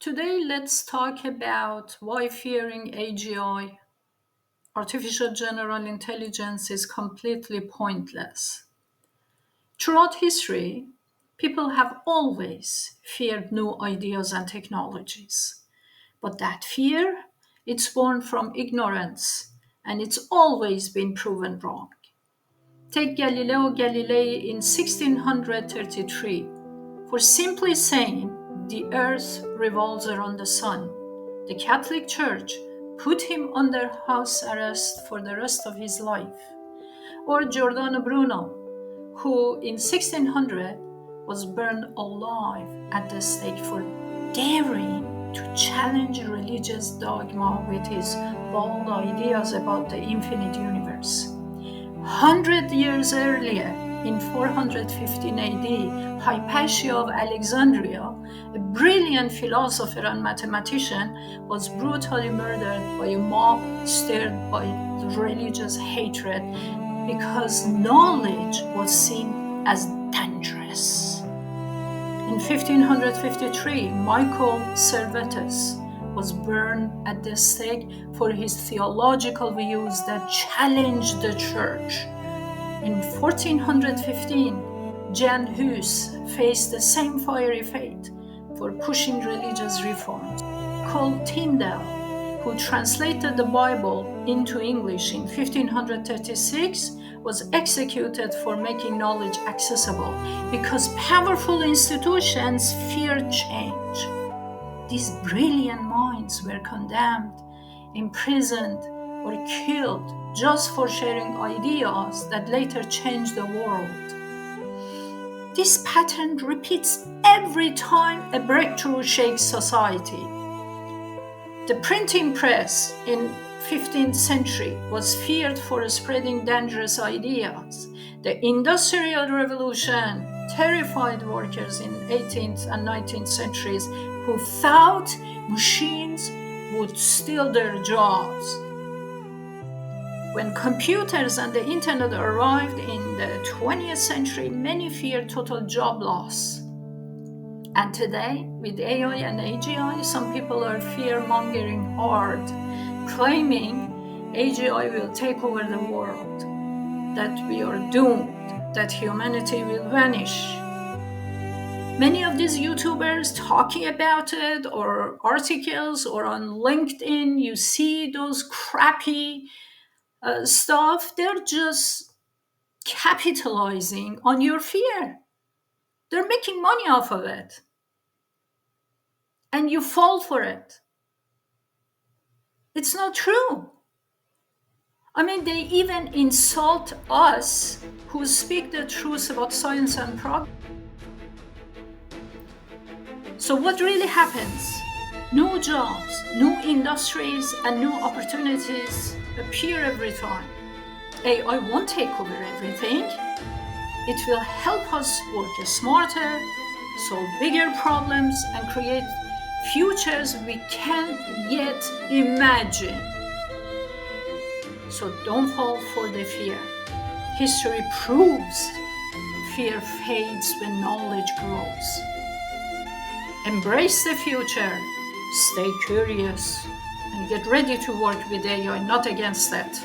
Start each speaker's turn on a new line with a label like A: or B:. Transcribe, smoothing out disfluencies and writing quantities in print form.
A: Today, let's talk about why fearing AGI, artificial general intelligence, is completely pointless. Throughout history, people have always feared new ideas and technologies. But that fear, it's born from ignorance, and it's always been proven wrong. Take Galileo Galilei in 1633 for simply saying the earth revolves around the sun. The Catholic Church put him under house arrest for the rest of his life. Or Giordano Bruno, who in 1600 was burned alive at the stake for daring to challenge religious dogma with his bold ideas about the infinite universe. 100 years earlier, in 415 AD, Hypatia of Alexandria, a brilliant philosopher and mathematician, was brutally murdered by a mob stirred by religious hatred because knowledge was seen as dangerous. In 1553, Michael Servetus was burned at the stake for his theological views that challenged the church. In 1415, Jan Hus faced the same fiery fate for pushing religious reforms. Called Tyndale, who translated the Bible into English in 1536, was executed for making knowledge accessible because powerful institutions feared change. These brilliant minds were condemned, imprisoned, or killed just for sharing ideas that later changed the world. This pattern repeats every time a breakthrough shakes society. The printing press in 15th century was feared for spreading dangerous ideas. The Industrial Revolution terrified workers in 18th and 19th centuries who thought machines would steal their jobs. When computers and the internet arrived in the 20th century, many feared total job loss. And today, with AI and AGI, some people are fear-mongering hard, claiming AGI will take over the world, that we are doomed, that humanity will vanish. Many of these YouTubers talking about it, or articles, or on LinkedIn, you see those crappy stuff. They're just capitalizing on your fear. They're making money off of it. And you fall for it. It's not true. I mean, they even insult us who speak the truth about science and progress. So what really happens? New jobs, new industries, and new opportunities appear every time. AI won't take over everything. It will help us work smarter, solve bigger problems, and create futures we can't yet imagine. So don't fall for the fear. History proves fear fades when knowledge grows. Embrace the future, stay curious, and get ready to work with AI, not against it.